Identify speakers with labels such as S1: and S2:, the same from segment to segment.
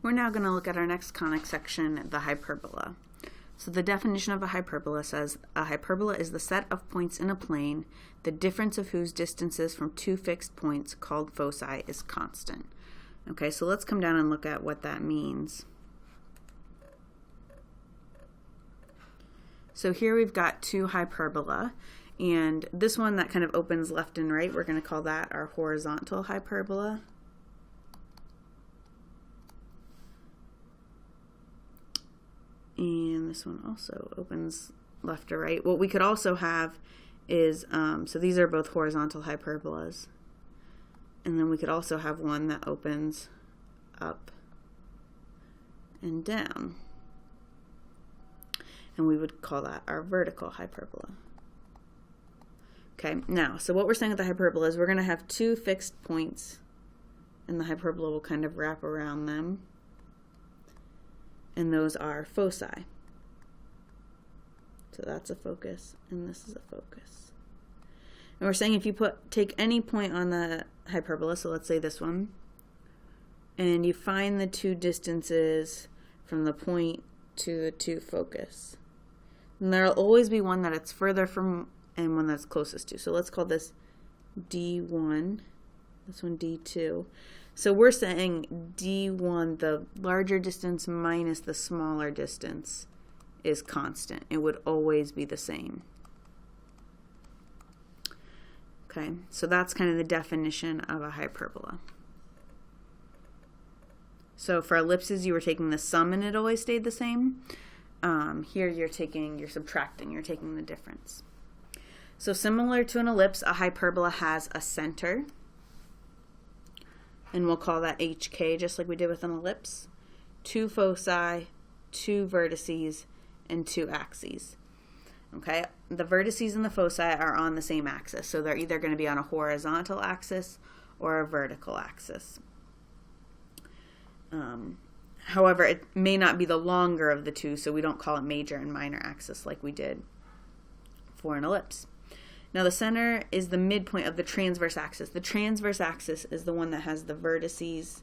S1: We're now going to look at our next conic section, the hyperbola. So the definition of a hyperbola says, a hyperbola is the set of points in a plane, the difference of whose distances from two fixed points called foci is constant. Okay, so let's come down and look at what that means. So here we've got two hyperbola, and this one that kind of opens left and right, we're going to call that our horizontal hyperbola. And this one also opens left or right. What we could also have is, so these are both horizontal hyperbolas. And then we could also have one that opens up and down. And we would call that our vertical hyperbola. Okay, now, so what we're saying with the hyperbola is we're going to have two fixed points, and the hyperbola will kind of wrap around them. And those are foci. So that's a focus, and this is a focus. And we're saying if you take any point on the hyperbola, so let's say this one, and you find the two distances from the point to the two focus, and there'll always be one that it's further from and one that's closest to. So let's call this D1, this one D2. So we're saying D1, the larger distance minus the smaller distance, is constant. It would always be the same. Okay, so that's kind of the definition of a hyperbola. So for ellipses, you were taking the sum and it always stayed the same. Here you're subtracting, you're taking the difference. So similar to an ellipse, a hyperbola has a center. And we'll call that HK, just like we did with an ellipse. Two foci, two vertices, and two axes. Okay, the vertices and the foci are on the same axis, so they're either going to be on a horizontal axis or a vertical axis. However, it may not be the longer of the two, so we don't call it major and minor axis like we did for an ellipse. Now the center is the midpoint of the transverse axis. The transverse axis is the one that has the vertices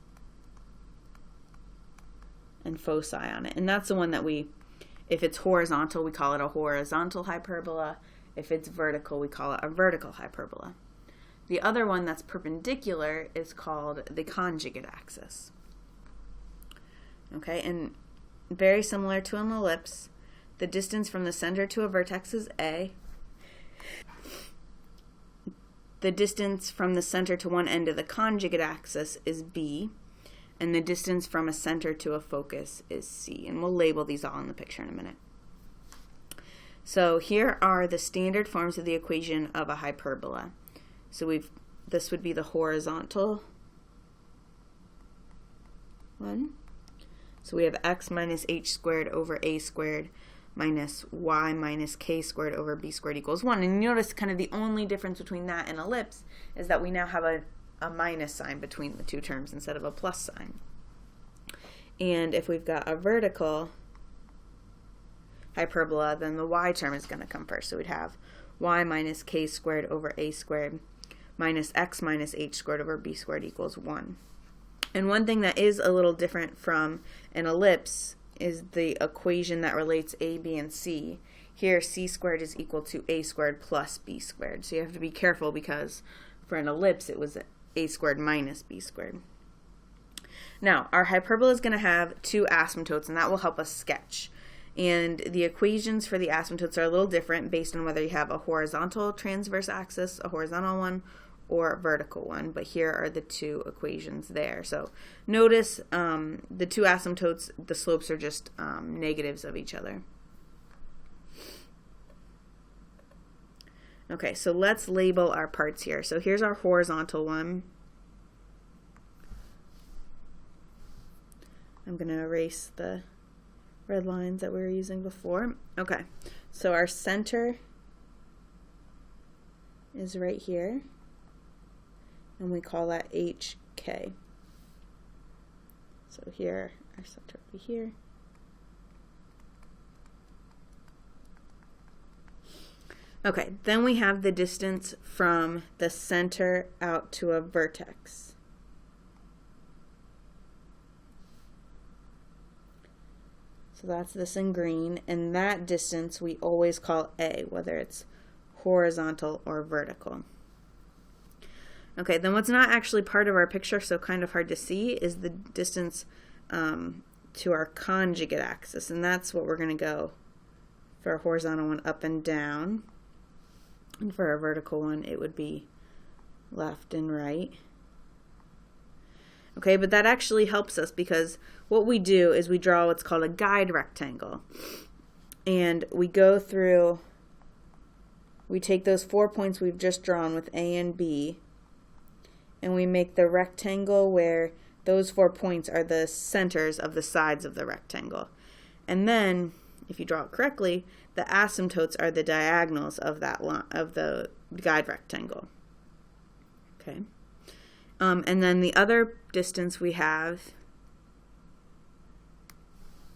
S1: and foci on it. And that's the one that if it's horizontal, we call it a horizontal hyperbola. If it's vertical, we call it a vertical hyperbola. The other one that's perpendicular is called the conjugate axis. Okay, and very similar to an ellipse, the distance from the center to a vertex is A. The distance from the center to one end of the conjugate axis is B, and the distance from a center to a focus is C. And we'll label these all in the picture in a minute. So here are the standard forms of the equation of a hyperbola. So this would be the horizontal one. So we have x minus h squared over a squared minus y minus k squared over b squared equals 1. And you notice kind of the only difference between that and ellipse is that we now have a minus sign between the two terms instead of a plus sign. And if we've got a vertical hyperbola, then the y term is going to come first. So we'd have y minus k squared over a squared minus x minus h squared over b squared equals 1. And one thing that is a little different from an ellipse is the equation that relates a, b, and c. Here, c squared is equal to a squared plus b squared. So you have to be careful because for an ellipse, it was a squared minus b squared. Now, our hyperbola is going to have two asymptotes, and that will help us sketch. And the equations for the asymptotes are a little different based on whether you have a horizontal transverse axis, a horizontal one, or a vertical one, but here are the two equations there. So notice the two asymptotes, the slopes are just negatives of each other. Okay, so let's label our parts here. So here's our horizontal one. I'm going to erase the red lines that we were using before. Okay, so our center is right here. And we call that HK. So here, our center will be here. Okay, then we have the distance from the center out to a vertex. So that's this in green, and that distance we always call A, whether it's horizontal or vertical. Okay, then what's not actually part of our picture, so kind of hard to see, is the distance to our conjugate axis, and that's what we're going to go for a horizontal one, up and down, and for a vertical one it would be left and right. Okay, but that actually helps us because what we do is we draw what's called a guide rectangle, and we go through, we take those 4 points we've just drawn with A and B, and we make the rectangle where those 4 points are the centers of the sides of the rectangle. And then, if you draw it correctly, the asymptotes are the diagonals of that line, of the guide rectangle. Okay. And then the other distance we have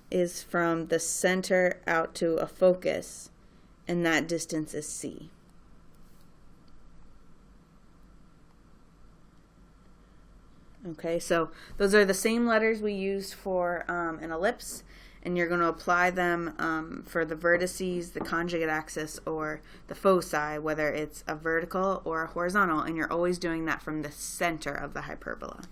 S1: is from the center out to a focus, and that distance is C. Okay, so those are the same letters we used for an ellipse, and you're going to apply them for the vertices, the conjugate axis, or the foci, whether it's a vertical or a horizontal, and you're always doing that from the center of the hyperbola.